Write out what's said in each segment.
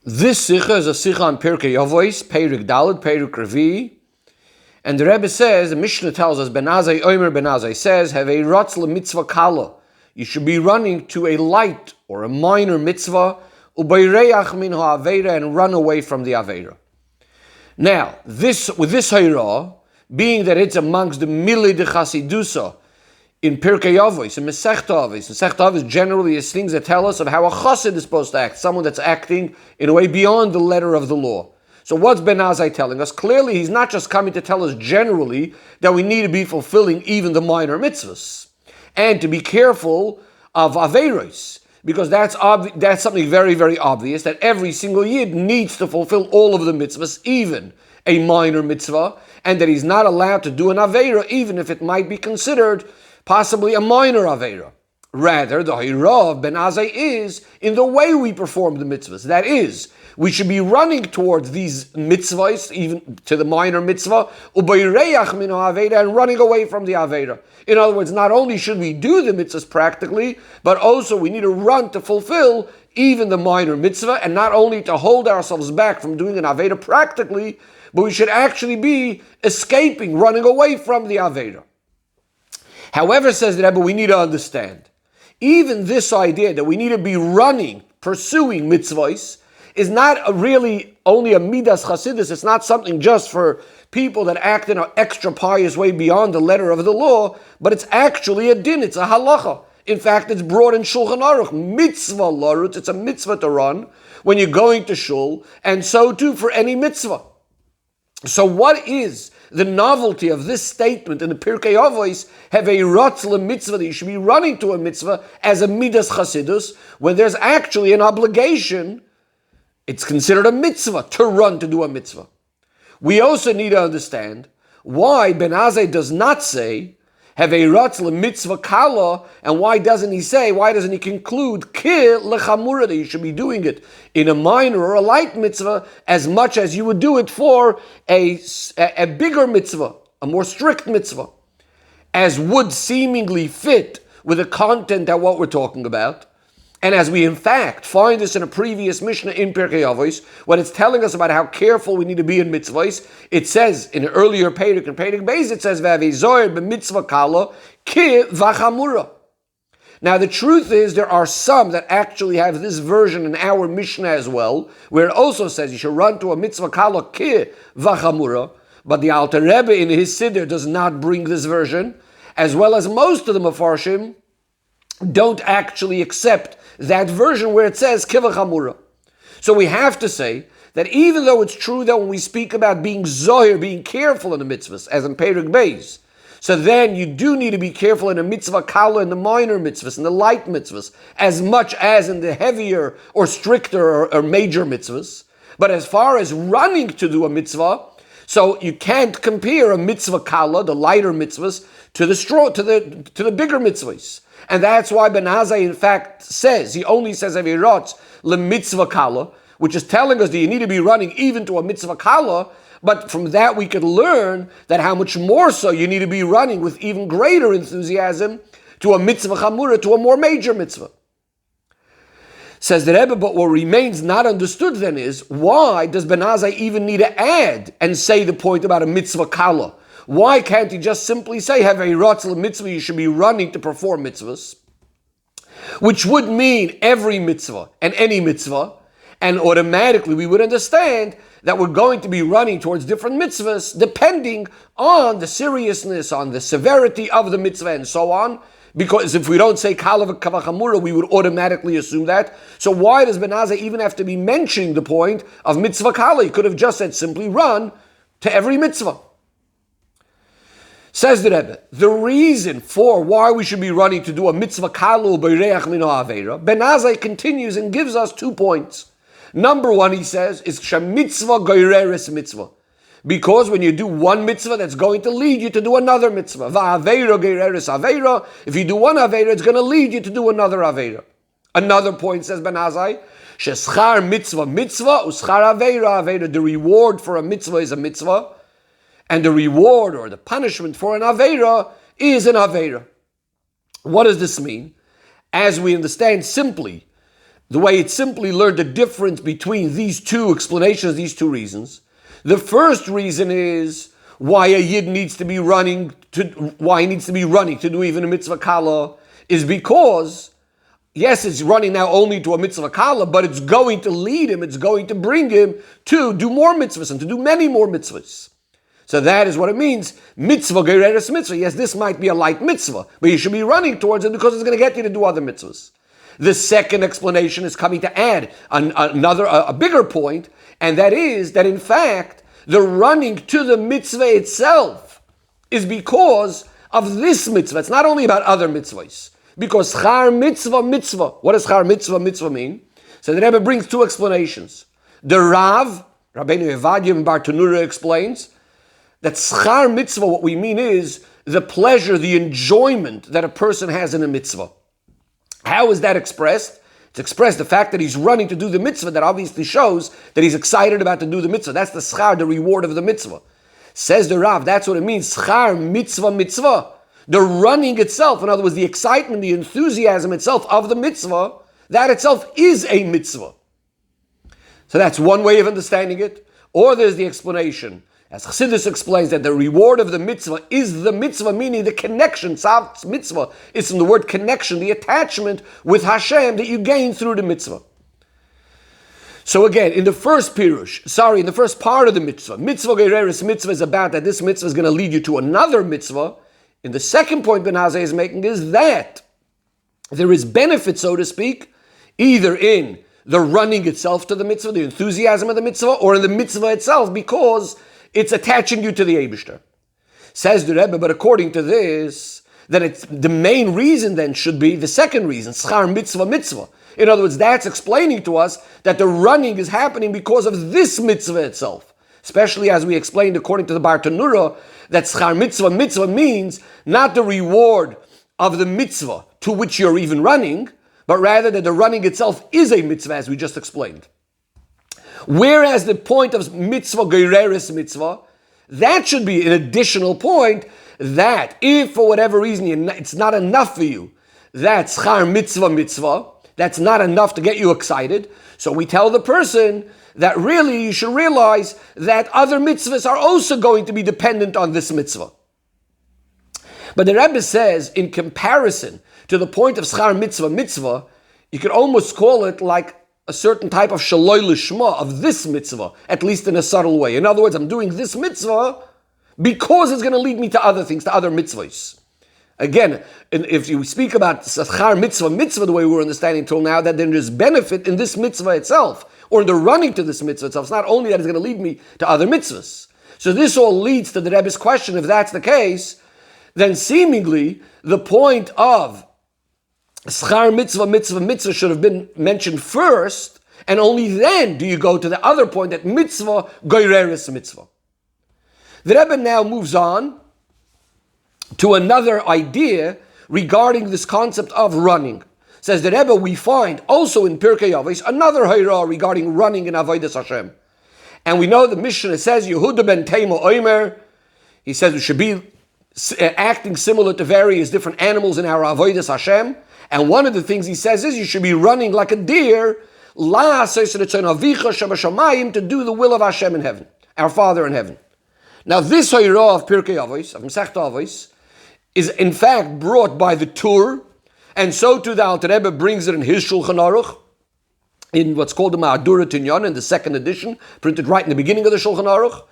This Sicha is a Sicha on Pirkei Avos, Perek Daled, Perek Revi. And the Rebbe says, the Mishnah tells us, Ben Azai Omer Ben Azai says, have a ratz mitzvah kala. You should be running to a light or a minor mitzvah, ubayreach min ha'aveira, and run away from the aveira. Now, with this hayra, being that it's amongst the Mili de Chasidusa in Pirkei Avos, in Masechta Avos. Masechta Avos generally is things that tell us of how a chassid is supposed to act, someone that's acting in a way beyond the letter of the law. So what's Ben Azai telling us? Clearly, he's not just coming to tell us generally that we need to be fulfilling even the minor mitzvahs and to be careful of aveiros, because that's something very, very obvious, that every single yid needs to fulfill all of the mitzvahs, even a minor mitzvah, and that he's not allowed to do an aveira, even if it might be considered possibly a minor aveira. Rather, the Hira of Ben Azai is in the way we perform the mitzvahs. That is, we should be running towards these mitzvahs, even to the minor mitzvah, ubayreach min ha'aveira, and running away from the aveira. In other words, not only should we do the mitzvahs practically, but also we need to run to fulfill even the minor mitzvah, and not only to hold ourselves back from doing an aveira practically, but we should actually be escaping, running away from the aveira. However, says the Rebbe, we need to understand, even this idea that we need to be running, pursuing mitzvahs, is not really only a midas chasidus. It's not something just for people that act in an extra pious way beyond the letter of the law, but it's actually a din, it's a halacha. In fact, it's brought in Shulchan Aruch, mitzvah larut, it's a mitzvah to run when you're going to shul, and so too for any mitzvah. So what is the novelty of this statement in the Pirkei Avos, have a ratz mitzvah, that you should be running to a mitzvah as a midas chasidus, when there's actually an obligation? It's considered a mitzvah to run to do a mitzvah. We also need to understand why Ben Azai does not say, have a ratz mitzvah kala, and why doesn't he conclude ki lechamura, that you should be doing it in a minor or a light mitzvah as much as you would do it for a bigger mitzvah, a more strict mitzvah, as would seemingly fit with the content that what we're talking about. And as we in fact find this in a previous Mishnah in Pirkei Avos, when it's telling us about how careful we need to be in mitzvahs, it says in an earlier Perek, in Perek Beis, it says, V'avizoyer b'mitzvah kala ki v'chamura. Now the truth is, there are some that actually have this version in our Mishnah as well, where it also says you should run to a mitzvah kala ki v'chamura, but the Alter Rebbe in his Siddur does not bring this version, as well as most of the Mefarshim don't actually accept that version where it says kiva chamura. So we have to say that even though it's true that when we speak about being zohir, being careful in the mitzvahs, as in Perek Beis, so then you do need to be careful in the mitzvah kala, in the minor mitzvahs, in the light mitzvahs, as much as in the heavier or stricter or major mitzvahs. But as far as running to do a mitzvah, so you can't compare a mitzvah kala, the lighter mitzvahs, to the bigger mitzvahs. And that's why Ben Azai in fact says, he only says avirot lemitzvah kala, which is telling us that you need to be running even to a mitzvah kala, but from that we could learn that how much more so you need to be running with even greater enthusiasm to a mitzvah chamura, to a more major mitzvah. Says the Rebbe, but what remains not understood then is, why does Ben Azai even need to add and say the point about a mitzvah kala? Why can't he just simply say, have a ratz mitzvah, you should be running to perform mitzvahs, which would mean every mitzvah and any mitzvah, and automatically we would understand that we're going to be running towards different mitzvahs depending on the seriousness, on the severity of the mitzvah and so on, because if we don't say kala v'kavachamura, we would automatically assume that. So why does Ben Azai even have to be mentioning the point of mitzvah kala? He could have just said simply run to every mitzvah. Says the Rebbe, the reason for why we should be running to do a mitzvah kalu b'reiach min ha'aveira, Ben Azai continues and gives us 2 points. Number one, he says, is mitzvah goyreres mitzvah. Because when you do one mitzvah, that's going to lead you to do another mitzvah. Va'aveira goyreres aveira. If you do one aveira, it's going to lead you to do another aveira. Another point, says Ben Azai, sheschar mitzvah uschar aveira. The reward for a mitzvah is a mitzvah, and the reward or the punishment for an aveira is an aveira. What does this mean? As we understand simply, the way it simply learned the difference between these two explanations, these two reasons. The first reason is why a yid needs to be running to do even a mitzvah kala is because, yes, it's running now only to a mitzvah kala, but it's going to lead him, it's going to bring him to do more mitzvahs and to do many more mitzvahs. So that is what it means. Mitzvah gereres mitzvah. Yes, this might be a light mitzvah, but you should be running towards it because it's going to get you to do other mitzvahs. The second explanation is coming to add a bigger point, and that is that in fact, the running to the mitzvah itself is because of this mitzvah. It's not only about other mitzvahs. Because char mitzvah mitzvah. What does char mitzvah mitzvah mean? So the Rebbe brings two explanations. The Rav, Rabbeinu Evadim Bar Tanura explains that schar mitzvah, what we mean is the pleasure, the enjoyment that a person has in a mitzvah. How is that expressed? It's expressed the fact that he's running to do the mitzvah, that obviously shows that he's excited about to do the mitzvah. That's the schar, the reward of the mitzvah. Says the Rav, that's what it means, schar mitzvah mitzvah. The running itself, in other words, the excitement, the enthusiasm itself of the mitzvah, that itself is a mitzvah. So that's one way of understanding it. Or there's the explanation, as Chassidus explains, that the reward of the mitzvah is the mitzvah, meaning the connection. Tzav's mitzvah is from the word connection, the attachment with Hashem that you gain through the mitzvah. So again, in the first part of the mitzvah, mitzvah gereres mitzvah is about that this mitzvah is going to lead you to another mitzvah. In the second point Ben Hazai is making is that there is benefit, so to speak, either in the running itself to the mitzvah, the enthusiasm of the mitzvah, or in the mitzvah itself, because it's attaching you to the Eibishter. Says the Rebbe, but according to this, then it's the main reason then should be the second reason, schar mitzvah mitzvah. In other words, that's explaining to us that the running is happening because of this mitzvah itself. Especially as we explained according to the Bar Tanura, that schar mitzvah mitzvah means not the reward of the mitzvah to which you're even running, but rather that the running itself is a mitzvah, as we just explained. Whereas the point of mitzvah gereres mitzvah, that should be an additional point that if for whatever reason it's not enough for you, that schar mitzvah mitzvah, that's not enough to get you excited. So we tell the person that really you should realize that other mitzvahs are also going to be dependent on this mitzvah. But the Rebbe says, in comparison to the point of schar mitzvah mitzvah, you could almost call it like a certain type of shaloi lishma of this mitzvah, at least in a subtle way. In other words, I'm doing this mitzvah because it's going to lead me to other things, to other mitzvahs. Again, if you speak about schar mitzvah mitzvah the way we were understanding till now, that there is benefit in this mitzvah itself, or in the running to this mitzvah itself. It's not only that it's going to lead me to other mitzvahs. So this all leads to the Rebbe's question, if that's the case, then seemingly the point of schar mitzvah mitzvah should have been mentioned first, and only then do you go to the other point, that mitzvah gereres mitzvah. The Rebbe now moves on to another idea regarding this concept of running. Says the Rebbe, we find also in Pirkei Avos another hayra regarding running in Avodas Hashem. And we know the Mishnah says, Yehuda ben Tema Omer, he says we should be acting similar to various different animals in our Avodas Hashem. And one of the things he says is you should be running like a deer, to do the will of Hashem in heaven, our Father in heaven. Now this hayra of Pirkei Avos, of Masechta Avos, is in fact brought by the Tur, and so too the Alter Rebbe brings it in his Shulchan Aruch, in what's called the Ma'adura Tinyan, in the second edition, printed right in the beginning of the Shulchan Aruch.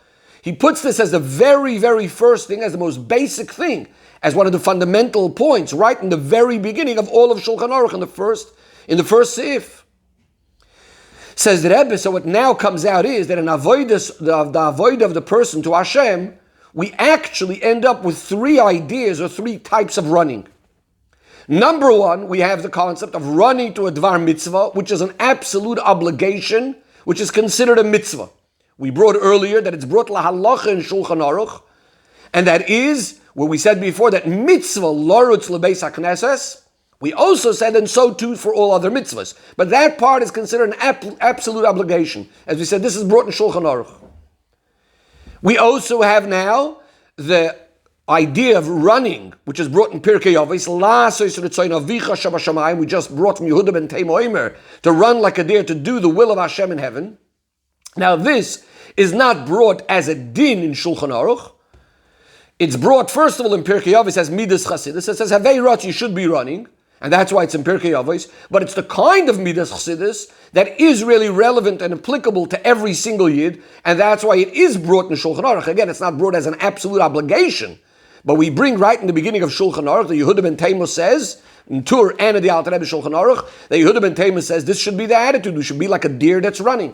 He puts this as the very, very first thing, as the most basic thing, as one of the fundamental points, right in the very beginning of all of Shulchan Aruch, in the first seif. Says the Rebbe, so what now comes out is that in the avodah of the person to Hashem, we actually end up with three ideas or three types of running. Number one, we have the concept of running to a dvar mitzvah, which is an absolute obligation, which is considered a mitzvah. We brought earlier that it's brought lahalacha in Shulchan Aruch, and that is, where we said before, that mitzvah lorutz lebeis hakneses. We also said, and so too for all other mitzvahs. But that part is considered an absolute obligation. As we said, this is brought in Shulchan Aruch. We also have now the idea of running, which is brought in Pirkei Avos, we just brought from Yehuda ben Teimoimer to run like a deer, to do the will of Hashem in heaven. Now this is not brought as a din in Shulchan Aruch. It's brought, first of all, in Pirkei Avos as Midas Chasidus. It says, Havei Ratz, you should be running. And that's why it's in Pirkei Avos. But it's the kind of Midas Chasidus that is really relevant and applicable to every single Yid. And that's why it is brought in Shulchan Aruch. Again, it's not brought as an absolute obligation. But we bring right in the beginning of Shulchan Aruch, the Yehuda ben Teimoh says, in Tur and in the Alter Rebbe Shulchan Aruch, the Yehuda ben Teimoh says this should be the attitude. We should be like a deer that's running.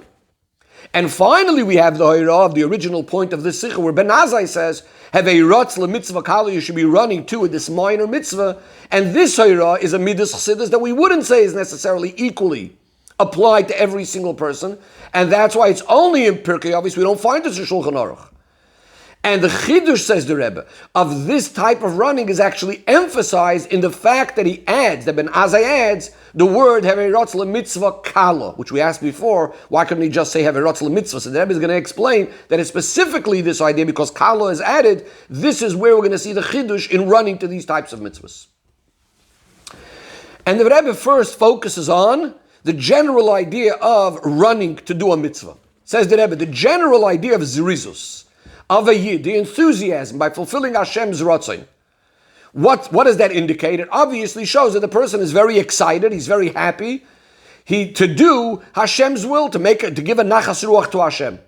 And finally, we have the Hoirah of the original point of this Sicha, where Ben Azai says, have a Ratz mitzvah kala, you should be running to this minor mitzvah. And this Hoirah is a Midas Chassidus that we wouldn't say is necessarily equally applied to every single person. And that's why it's only in Pirkei Avos. We don't find this in Shulchan Aruch. And the Chidush, says the Rebbe, of this type of running is actually emphasized in the fact that he adds, that Ben Azai adds, the word Heverotz mitzvah kala, which we asked before, why couldn't he just say Heverotz mitzvah? So the Rebbe is going to explain that it's specifically this idea, because kala is added, this is where we're going to see the Chidush in running to these types of mitzvahs. And the Rebbe first focuses on the general idea of running to do a mitzvah. Says the Rebbe, the general idea of zirizus, of a yid, the enthusiasm by fulfilling Hashem's ratzon. What does that indicate? It obviously shows that the person is very excited, he's very happy, to do Hashem's will, to give a nachas ruach to Hashem.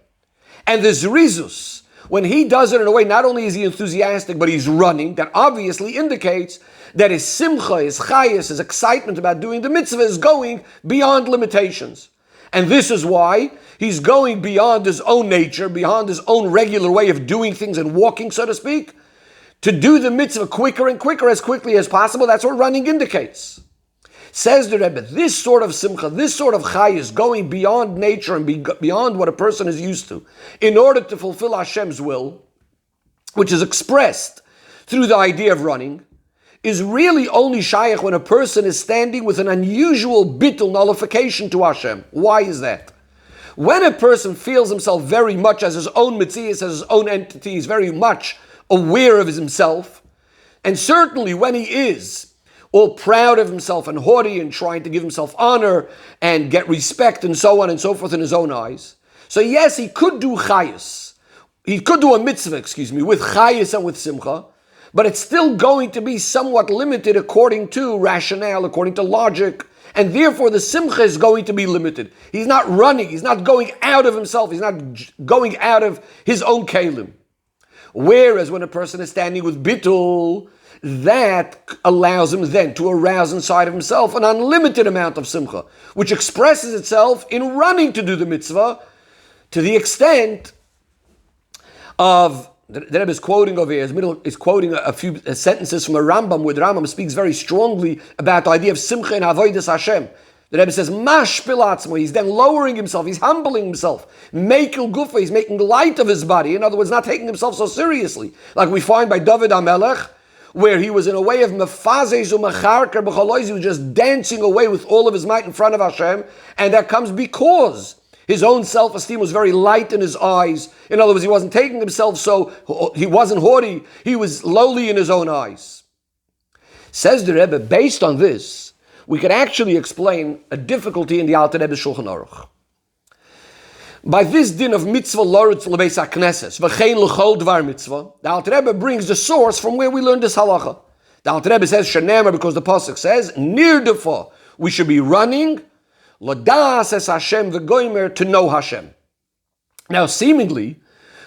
And the zrizus, when he does it in a way, not only is he enthusiastic, but he's running, that obviously indicates that his simcha, his chayas, his excitement about doing the mitzvah is going beyond limitations. And this is why he's going beyond his own nature, beyond his own regular way of doing things and walking, so to speak, to do the mitzvah quicker and quicker, as quickly as possible. That's what running indicates. Says the Rebbe, this sort of simcha, this sort of chai is going beyond nature and beyond what a person is used to in order to fulfill Hashem's will, which is expressed through the idea of running, is really only shaykh when a person is standing with an unusual bittul nullification to Hashem. Why is that? When a person feels himself very much as his own mitzias, as his own entity, he's very much aware of himself, and certainly when he is all proud of himself and haughty and trying to give himself honor and get respect and so on and so forth in his own eyes. So yes, he could do chayas. He could do a mitzvah, with chayas and with simcha, but it's still going to be somewhat limited according to rationale, according to logic, and therefore the simcha is going to be limited. He's not running, he's not going out of himself, he's not going out of his own kelim. Whereas when a person is standing with bittul, that allows him then to arouse inside of himself an unlimited amount of simcha, which expresses itself in running to do the mitzvah to the extent of, the Rebbe is quoting over here, is quoting a few sentences from a Rambam, where the Rambam speaks very strongly about the idea of simcha and avodas Hashem. The Rebbe says, mashpil atzmo, he's then lowering himself, he's humbling himself. Mekel gufa, he's making light of his body. In other words, not taking himself so seriously. Like we find by David HaMelech, where he was in a way of mefazes u'mecharker b'chalois, he was just dancing away with all of his might in front of Hashem, and that comes because his own self-esteem was very light in his eyes. In other words, he wasn't taking himself so, he wasn't haughty, he was lowly in his own eyes. Says the Rebbe, based on this, we can actually explain a difficulty in the Alter Rebbe's Shulchan Aruch. By this din of mitzvah loritz lebeis hakneses, v'chein l'chol dvar mitzvah, the Alter Rebbe brings the source from where we learned this halacha. The Alter Rebbe says, shenemer, because the pasuk says, nirdefa, we should be running, l'das es Hashem v'goymer, to know Hashem. Now, seemingly,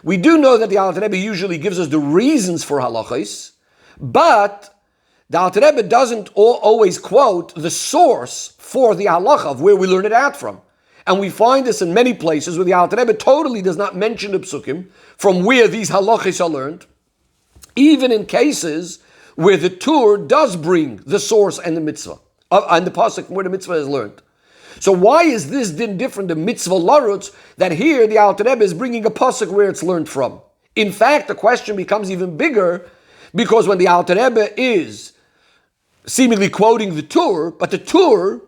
we do know that the Alter Rebbe usually gives us the reasons for halachos, but the Alter Rebbe doesn't always quote the source for the halacha of where we learn it out from. And we find this in many places where the Alter Rebbe totally does not mention the psukim from where these halachos are learned, even in cases where the Tur does bring the source and the mitzvah, and the pasuk where the mitzvah is learned. So why is this din different than mitzvah larutz, that here the Alter Rebbe is bringing a pasuk where it's learned from? In fact, the question becomes even bigger, because when the Alter Rebbe is seemingly quoting the Tur, but the Tur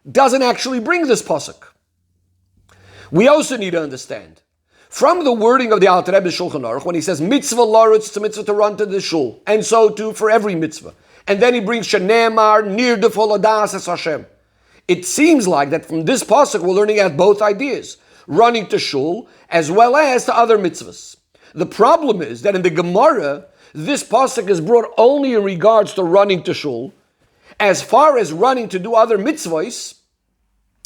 doesn't actually bring this pasuk. We also need to understand, From the wording of the Alter Rebbe Shulchan Aruch, when he says mitzvah larutz, it's a mitzvah to run to the shul, and so too for every mitzvah. And then he brings shenemar nirdefo ladas es Hashem. It seems like that from this pasuk we're learning out both ideas, running to shul as well as to other mitzvahs. The problem is that in the Gemara, this pasuk is brought only in regards to running to shul. As far as running to do other mitzvahs,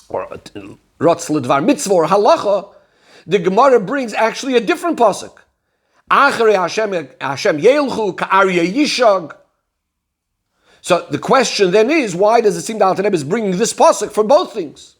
or rotz ledvar mitzvah or halacha, the Gemara brings actually a different pasuk. Acharei Hashem yelchu ka'aryeh yishag. So the question then is, why does it seem that Alter Rebbe is bringing this pasuk for both things?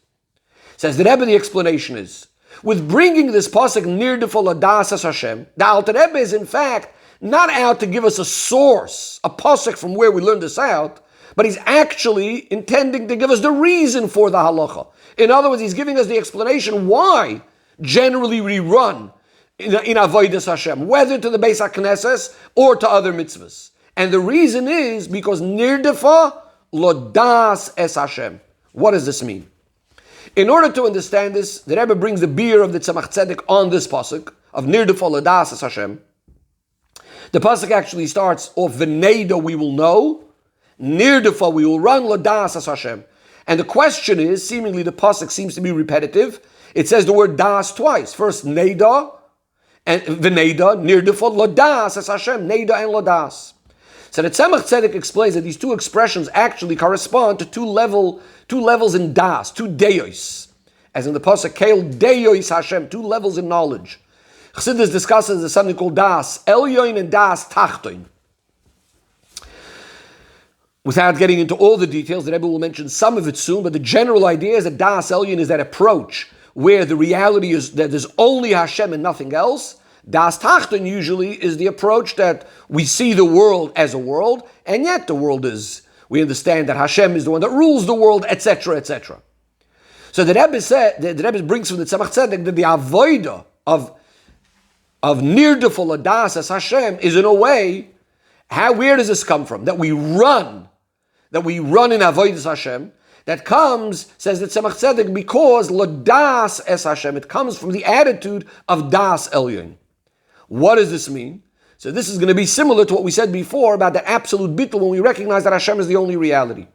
Says the Rebbe, the explanation is, with bringing this pasuk nirdefo ladas es Hashem, the Alter Rebbe is in fact not out to give us a source, a pasuk from where we learned this out, but he's actually intending to give us the reason for the halacha. In other words, he's giving us the explanation why generally we run in avodas Hashem, whether to the Beis HaKnesses or to other mitzvahs. And the reason is because nirdefa lodas es Hashem. What does this mean? In order to understand this, the Rebbe brings the beer of the Tzemach Tzedek on this pasuk of nirdefa lodas es Hashem. The pasuk actually starts off v'neido, we will know, nirdefa, we will run, lodas es Hashem. And the question is, seemingly the pasuk seems to be repetitive. It says the word das twice. First neida and v'neida, nirdefa lodas es Hashem, neida and lodas. So the Tzemach Tzedek explains that these two expressions actually correspond to two levels in das, two deos. As in the pasuk, Kel deos Hashem, two levels in knowledge. Chassidus discusses there's something called das elyon and das tachton. Without getting into all the details, the Rebbe will mention some of it soon, but the general idea is that das elyon is that approach where the reality is that there's only Hashem and nothing else. Das Tachton usually is the approach that we see the world as a world, and yet the world is, we understand that Hashem is the one that rules the world, etc., etc. So the Rebbe brings from the Tzemach Tzedek that the avodah of nirdefo ladas as Hashem is in a way, where does this come from? That we run in avodas Hashem. That comes, says the Tzemach Tzedek, because ladas es Hashem. It comes from the attitude of das elyon. What does this mean? So this is going to be similar to what we said before about the absolute bittul when we recognize that Hashem is the only reality.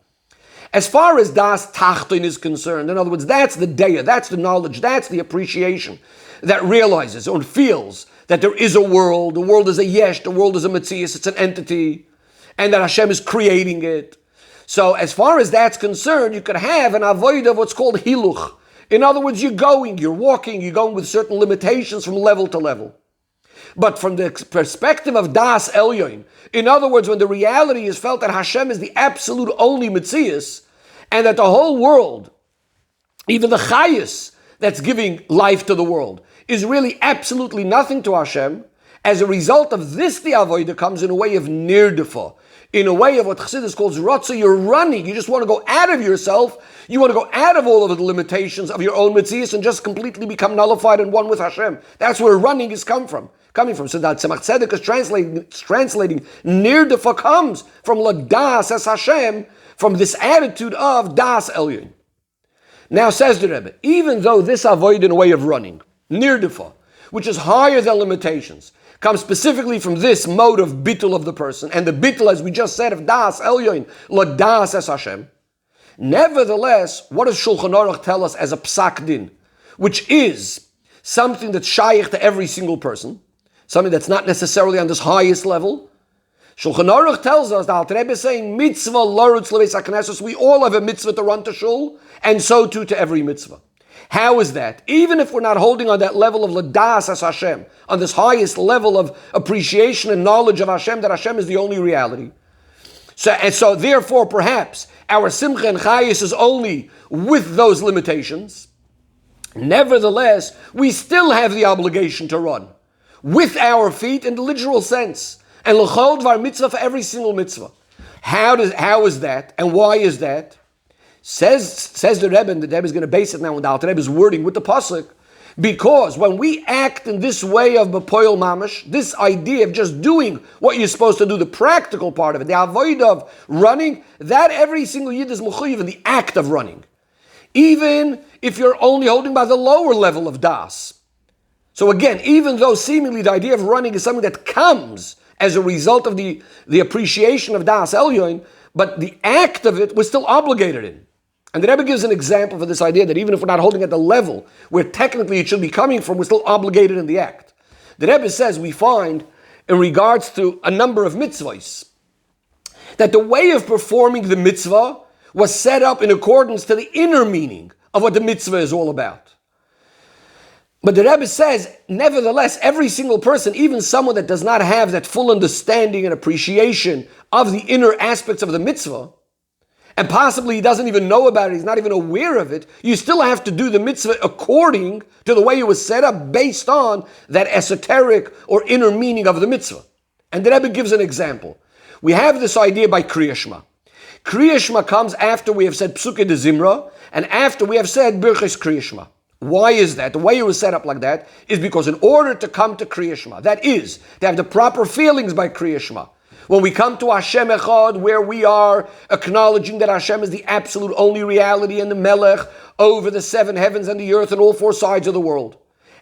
As far as das tachton is concerned, in other words, that's the daya, that's the knowledge, that's the appreciation that realizes or feels that there is a world, the world is a yesh, the world is a metzias, it's an entity, and that Hashem is creating it. So as far as that's concerned, you could have an avodah of what's called hiluch. In other words, you're walking, you're going with certain limitations from level to level. But from the perspective of das elyon, in other words, when the reality is felt that Hashem is the absolute only metzias, and that the whole world, even the chayus that's giving life to the world, is really absolutely nothing to Hashem, as a result of this, the avodah comes in a way of nirdefa, in a way of what Chassidus calls rotza. You're running, you just want to go out of yourself, you want to go out of all of the limitations of your own metzias and just completely become nullified and one with Hashem. That's where running is coming from. So that Tzemach Tzedek is translating nirdefa comes from ladas as Hashem, from this attitude of das elyon. Now says the Rebbe, even though this avoid in a way of running, nirdefa, which is higher than limitations, comes specifically from this mode of bittul of the person, and the bittul, as we just said, of das elyon, ladas as Hashem. Nevertheless, what does Shulchan Aruch tell us as a psak din, which is something that's shaykh to every single person, something that's not necessarily on this highest level? Shulchan Aruch tells us, the Alter Rebbe is saying, mitzvah larutz lebeis haknesses, we all have a mitzvah to run to shul, and so too to every mitzvah. How is that? Even if we're not holding on that level of ladas as Hashem, on this highest level of appreciation and knowledge of Hashem, that Hashem is the only reality. So therefore, perhaps, our simcha and chayis is only with those limitations. Nevertheless, we still have the obligation to run with our feet in the literal sense, and l'chol dvar mitzvah, for every single mitzvah. How is that, and why is that? Says the Rebbe, and the Rebbe is going to base it now on the Alter Rebbe's wording with the pasuk, because when we act in this way of bepoil mamash, this idea of just doing what you're supposed to do, the practical part of it, the avodah of running, that every single yid is mechuyev in the act of running, even if you're only holding by the lower level of das. So again, even though seemingly the idea of running is something that comes as a result of the appreciation of Das Elyon, but the act of it was still obligated in. And the Rebbe gives an example for this idea that even if we're not holding at the level where technically it should be coming from, we're still obligated in the act. The Rebbe says we find, in regards to a number of mitzvahs, that the way of performing the mitzvah was set up in accordance to the inner meaning of what the mitzvah is all about. But the Rebbe says, nevertheless, every single person, even someone that does not have that full understanding and appreciation of the inner aspects of the mitzvah, and possibly he doesn't even know about it, he's not even aware of it, you still have to do the mitzvah according to the way it was set up based on that esoteric or inner meaning of the mitzvah. And the Rebbe gives an example. We have this idea by Kriya Shema. Kriya Shema comes after we have said Psukei de Zimra and after we have said Birchos Kriya Shema. Why is that? The way it was set up like that is because in order to come to Kriya Shema, that is, to have the proper feelings by Kriya Shema, when we come to Hashem Echad, where we are acknowledging that Hashem is the absolute only reality and the Melech over the seven heavens and the earth and all four sides of the world.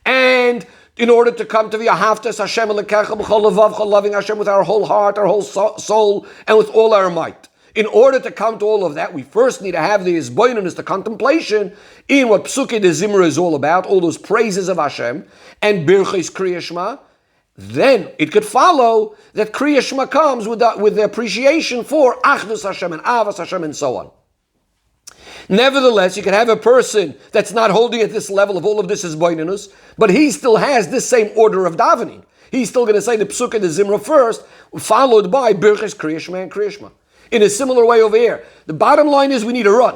And in order to come to the Ahavtas Hashem Elekecha b'chol levavcha, loving Hashem with our whole heart, our whole soul, and with all our might. In order to come to all of that, we first need to have the Isboinus, the contemplation, in what Psukei de Zimra is all about, all those praises of Hashem, and Birchos Kriya Shema. Then it could follow that Kriya Shema comes with the appreciation for Achdus Hashem and Avos Hashem and so on. Nevertheless, you can have a person that's not holding at this level of all of this Isboinus, but he still has this same order of davening. He's still going to say the Psukei de Zimra first, followed by Birchos Kriya Shema and Kriya Shema. In a similar way over here. The bottom line is we need to run.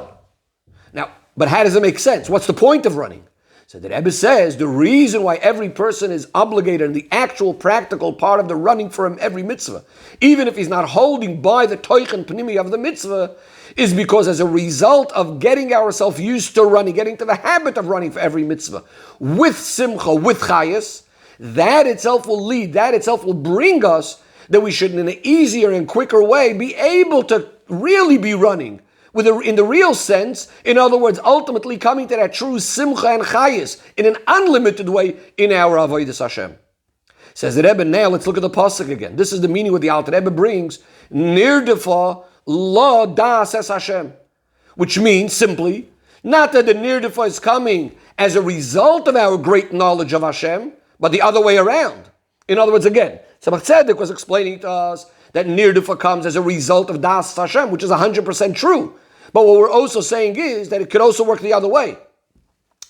Now, but how does it make sense? What's the point of running? So the Rebbe says the reason why every person is obligated in the actual practical part of the running for him every mitzvah, even if he's not holding by the toichen pnimi of the mitzvah, is because as a result of getting ourselves used to running, getting to the habit of running for every mitzvah, with simcha, with chayas, that itself will bring us that we should, in an easier and quicker way, be able to really be running in the real sense. In other words, ultimately coming to that true simcha and chayis in an unlimited way in our avodas Hashem. Says the Rebbe, now let's look at the pasuk again. This is the meaning what the Alter Rebbe brings. Nirdefa la das es Hashem, which means simply not that the nirdefa is coming as a result of our great knowledge of Hashem, but the other way around. In other words, again, Tzemach Tzedek was explaining to us that nirdufa comes as a result of Das Hashem, which is 100% true. But what we're also saying is that it could also work the other way.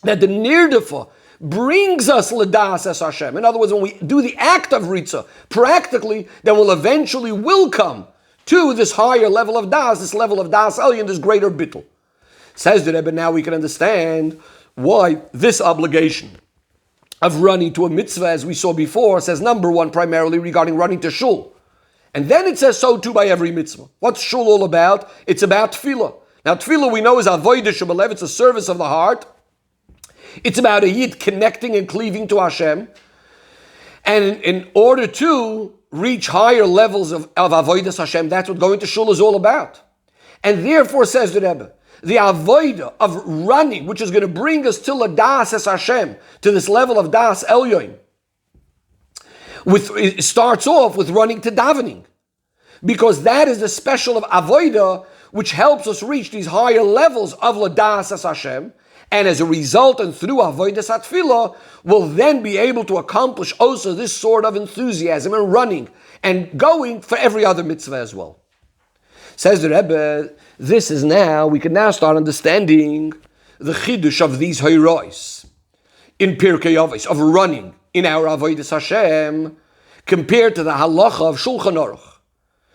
That the nirdufa brings us l'das es Hashem. In other words, when we do the act of Ritzah, practically, then we'll eventually come to this higher level of Das, this level of Das Elyon, this greater bittul. Says the Rebbe, now we can understand why this obligation of running to a mitzvah, as we saw before, says number one, primarily regarding running to shul. And then it says so too by every mitzvah. What's shul all about? It's about tefillah. Now tefillah we know is avodah shebalev, it's a service of the heart. It's about a yid connecting and cleaving to Hashem. And in order to reach higher levels of avodas Hashem, that's what going to shul is all about. And therefore, says the Rebbe, the avodah of running, which is going to bring us to das es Hashem, to this level of das elyon, it starts off with running to davening, because that is the special of avodah which helps us reach these higher levels of das es Hashem, and as a result and through avodas hatfilah, we'll then be able to accomplish also this sort of enthusiasm and running and going for every other mitzvah as well. Says the Rebbe, we can now start understanding the chidush of these hoiros in Pirkei Avos, of running in our avodas Hashem, compared to the halacha of Shulchan Aruch.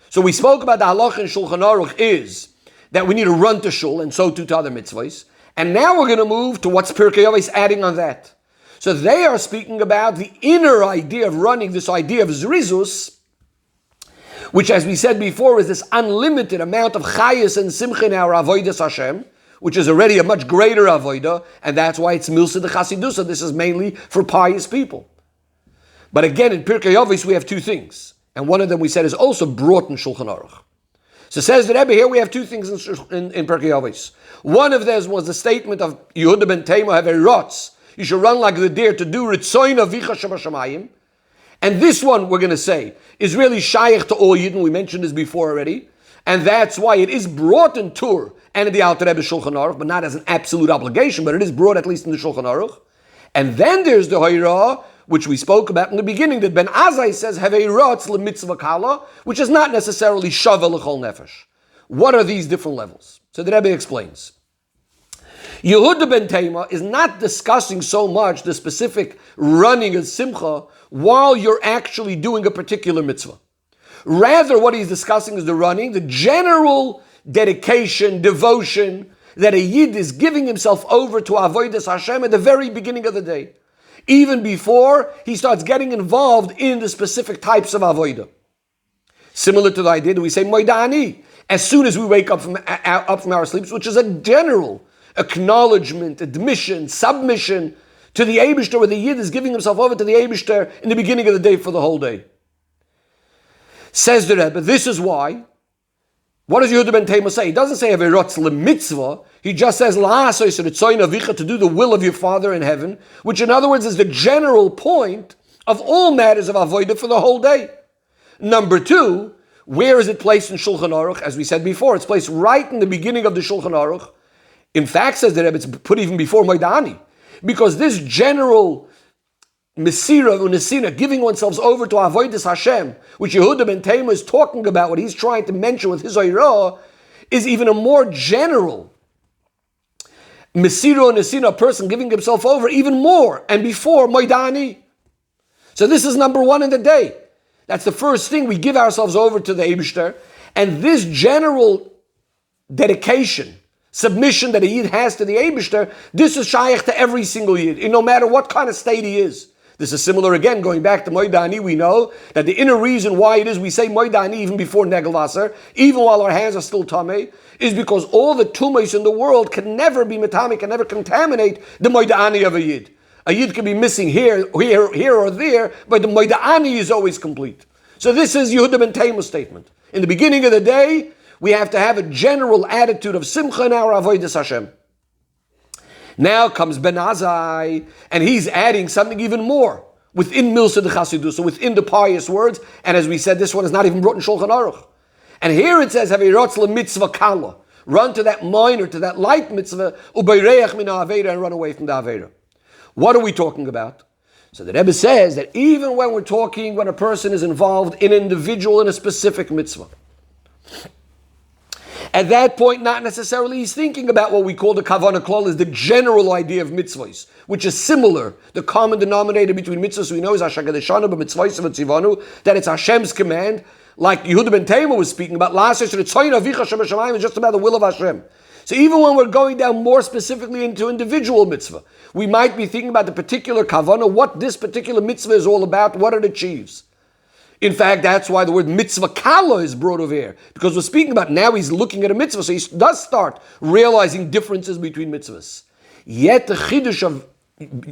So we spoke about the halacha in Shulchan Aruch is that we need to run to shul, and so too to other mitzvahs. And now we're going to move to what's Pirkei Avos adding on that. So they are speaking about the inner idea of running, this idea of zrizus, which, as we said before, is this unlimited amount of chayas and simcha in our avodas Hashem, which is already a much greater avodah, and that's why it's milsa de chasidusa. This is mainly for pious people. But again, in Pirkei Avos we have two things, and one of them we said is also brought in Shulchan Aruch. So says the Rebbe, here we have two things in Pirkei Avos. One of them was the statement of Yehuda ben Tema have a rotz. You should run like the deer to do Ritzoin Avicha Shabashamayim. And this one, we're going to say, is really Shaykh to all Yidden. We mentioned this before already. And that's why it is brought in Tur and in the Alter Rebbe Shulchan Aruch, but not as an absolute obligation, but it is brought at least in the Shulchan Aruch. And then there's the Hoira, which we spoke about in the beginning, that Ben Azai says, have a rotz le-mitzvah kala, which is not necessarily shava l'chol nefesh. What are these different levels? So the Rebbe explains. Yehuda ben Tema is not discussing so much the specific running of simcha while you're actually doing a particular mitzvah. Rather, what he's discussing is the running, the general dedication, devotion, that a Yid is giving himself over to Avodas Hashem at the very beginning of the day, even before he starts getting involved in the specific types of Avodah. Similar to the idea that we say Moidani as soon as we wake up from our sleeps, which is a general acknowledgement, admission, submission to the Eibishter, where the Yid is giving himself over to the Eibishter in the beginning of the day for the whole day. Says the Rebbe, this is why. What does Yehuda ben Tema say? He doesn't say Averotz le-mitzvah. He just says La'asos ritzoin avicha, to do the will of your Father in heaven, which in other words is the general point of all matters of avodah for the whole day. Number two, where is it placed in Shulchan Aruch? As we said before, it's placed right in the beginning of the Shulchan Aruch. In fact, says the Rebbe, it's put even before Moidani, because this general Mesira unesina, giving oneself over to Avodas Hashem, which Yehuda ben Tema is talking about, what he's trying to mention with his Oirah, is even a more general Mesira unesina, a person giving himself over even more and before Moidani. So this is number one in the day. That's the first thing. We give ourselves over to the Eibishter, and this general dedication, submission that a Yid has to the Eibishter, this is shaykh to every single Yid, no matter what kind of state he is. This is similar again, going back to Moidani. We know that the inner reason why it is we say Moidani even before Negelvasser, even while our hands are still tamei, is because all the tumas in the world can never be metame, can never contaminate the Moidani of a Yid. A Yid can be missing here or there, but the Moidani is always complete. So this is Yehuda ben Tema's statement. In the beginning of the day, we have to have a general attitude of simcha in our avodas Hashem. Now comes Ben Azai, and he's adding something even more within Milsa de Chasidus, so within the pious words. And as we said, this one is not even brought in Shulchan Aruch. And here it says, "Havirotz mitzvah kala," run to that minor, to that light mitzvah, ubayreach min ha'avera, and run away from the avera. What are we talking about? So the Rebbe says that even when we're talking, when a person is involved in an individual in a specific mitzvah, at that point, not necessarily he's thinking about what we call the Kavanah Klal, is the general idea of mitzvahs, which is similar. The common denominator between mitzvahs we know is Hashakadeshanu b'mitzvahs v'tzivanu, that it's Hashem's command, like Yehuda ben Tema was speaking about, La'asos ritzoin avicha shabashamayim, is just about the will of Hashem. So even when we're going down more specifically into individual mitzvah, we might be thinking about the particular Kavanah, what this particular mitzvah is all about, what it achieves. In fact, that's why the word mitzvah kala is brought over here. Because we're speaking about now he's looking at a mitzvah, so he does start realizing differences between mitzvahs. Yet the chiddush of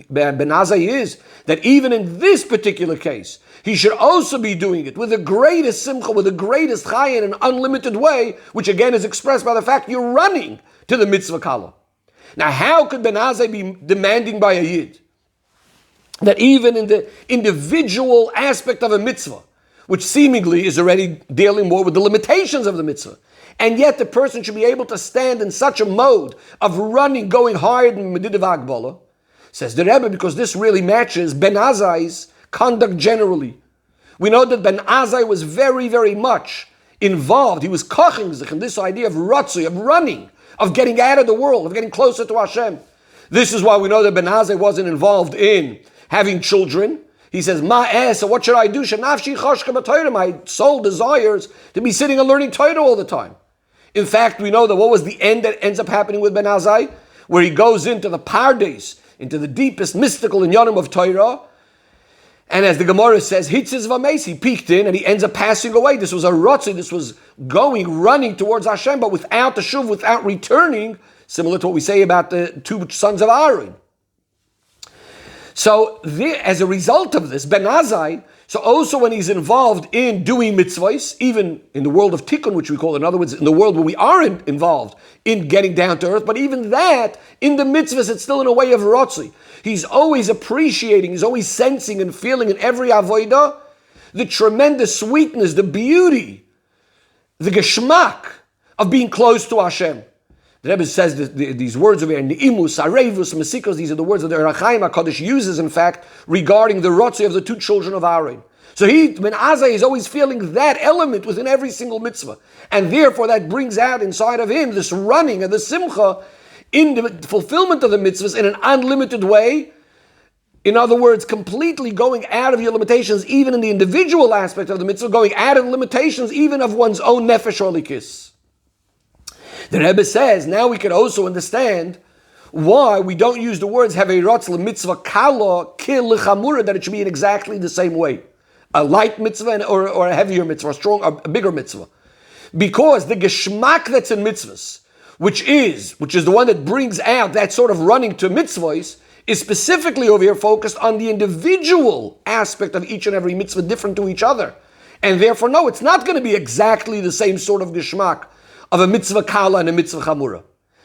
Ben Azai is that even in this particular case, he should also be doing it with the greatest simcha, with the greatest chai in an unlimited way, which again is expressed by the fact you're running to the mitzvah kala. Now, how could Ben Azai be demanding by a yid that even in the individual aspect of a mitzvah, which seemingly is already dealing more with the limitations of the mitzvah, and yet the person should be able to stand in such a mode of running, going higher than Medidav Agbala, says the Rebbe, because this really matches Ben Azai's conduct generally. We know that Ben Azai was very, very much involved. He was koching sich in this idea of ratzui, of running, of getting out of the world, of getting closer to Hashem. This is why we know that Ben Azai wasn't involved in having children. He says, so what should I do? My soul desires to be sitting and learning Torah all the time. In fact, we know that what was the end that ends up happening with Ben Azai? Where he goes into the pardes, into the deepest mystical inyanim of Torah. And as the Gemara says, Hitzis Vames, he peeked in and he ends up passing away. This was a rotzi, this was running towards Hashem, but without the shuv, without returning, similar to what we say about the two sons of Aaron. So as a result of this, Ben Azai, so also when he's involved in doing mitzvahs, even in the world of tikkun, which we call, in other words, in the world where we aren't involved in getting down to earth, but even that, in the mitzvahs, it's still in a way of rotzi. He's always appreciating, he's always sensing and feeling in every avodah the tremendous sweetness, the beauty, the geschmack of being close to Hashem. The Rebbe says these words over here, Ni'imus, Arevus, Mesikos, these are the words that the Rachaim HaKadosh uses, in fact, regarding the rotzi of the two children of Aaron. So Ben Azai is always feeling that element within every single mitzvah. And therefore that brings out inside of him this running and the simcha in the fulfillment of the mitzvahs in an unlimited way. In other words, completely going out of your limitations, even in the individual aspect of the mitzvah, going out of the limitations even of one's own nefesh or likis. The Rebbe says, now we can also understand why we don't use the words Havei Rotz mitzvah kala kil lechamura, that it should be in exactly the same way. A light mitzvah or a heavier mitzvah, a bigger mitzvah. Because the geschmack that's in mitzvahs, which is the one that brings out that sort of running to mitzvahs, is specifically over here focused on the individual aspect of each and every mitzvah different to each other. And therefore, no, it's not going to be exactly the same sort of geschmack of a mitzvah kala and a mitzvah chamura.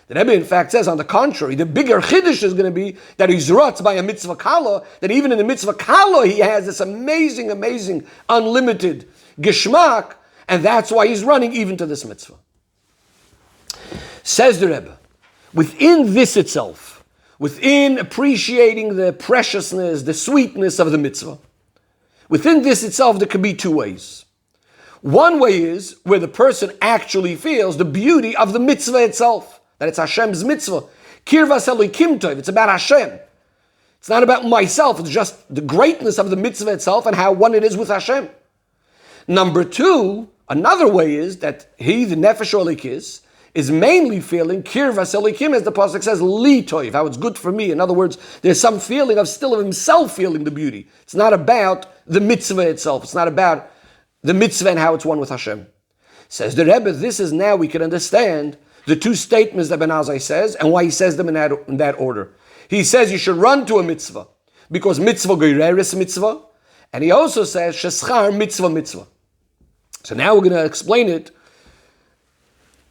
The Rebbe, in fact, says, on the contrary, the bigger chiddush is going to be that he's rotz by a mitzvah kala, that even in the mitzvah kala he has this amazing, amazing, unlimited geschmack, and that's why he's running even to this mitzvah. Says the Rebbe, within this itself, within appreciating the preciousness, the sweetness of the mitzvah, within this itself there could be two ways. One way is where the person actually feels the beauty of the mitzvah itself, that it's Hashem's mitzvah. Kirvas Elokim Tov, it's about Hashem. It's not about myself, it's just the greatness of the mitzvah itself and how one it is with Hashem. Number two, another way is that he, the nefesh or likis, is mainly feeling Kirvas Elokim, as the pasuk says, Li Tov, how it's good for me. In other words, there's some feeling of himself feeling the beauty. It's not about the mitzvah itself. It's not about the mitzvah and how it's one with Hashem. Says the Rebbe, this is now we can understand the two statements that Ben Azai says and why he says them in that order. He says you should run to a mitzvah because mitzvah geireris mitzvah, and he also says sheschar mitzvah mitzvah. So now we're going to explain it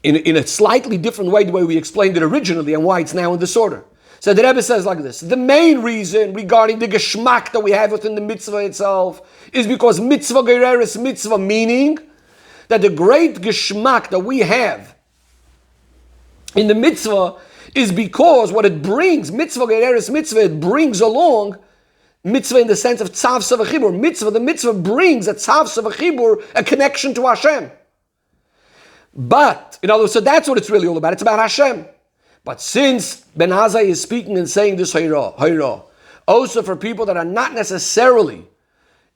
in a slightly different way, the way we explained it originally and why it's now in this order. So the Rebbe says like this: the main reason regarding the geschmack that we have within the mitzvah itself is because mitzvah geireris mitzvah, meaning that the great geschmack that we have in the mitzvah is because what it brings, mitzvah geireris mitzvah, it brings along mitzvah in the sense of tzav savachibur. Mitzvah, the mitzvah brings a tzav savachibur, a connection to Hashem. But, in other words, so that's what it's really all about. It's about Hashem. But since Ben Azai is speaking and saying this hayra, also for people that are not necessarily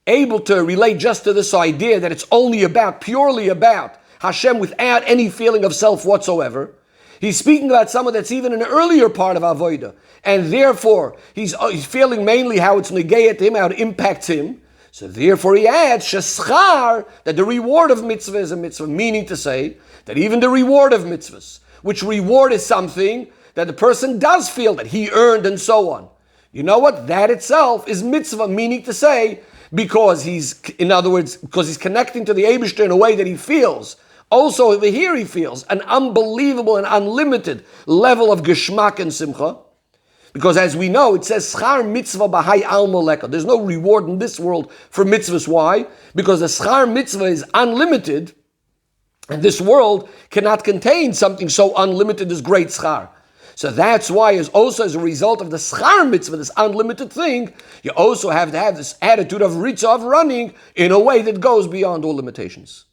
able to relate just to this idea that it's only about, purely about Hashem without any feeling of self whatsoever, he's speaking about someone that's even an earlier part of Avodah, and therefore he's feeling mainly how it's negayat to him, how it impacts him. So therefore he adds sheschar, that the reward of mitzvah is a mitzvah, meaning to say that even the reward of mitzvahs, which reward is something that the person does feel that he earned and so on. You know what? That itself is mitzvah, meaning to say, because he's, in other words, because he's connecting to the Eibishter in a way that he feels. Also over here he feels an unbelievable and unlimited level of geschmack and simcha. Because as we know, it says, schar mitzvah b'hai alma leka. There's no reward in this world for mitzvahs. Why? Because the schar mitzvah is unlimited, and this world cannot contain something so unlimited as great schar. So that's why, as a result of the schar mitzvah, this unlimited thing, you also have to have this attitude of ritzah, of running, in a way that goes beyond all limitations.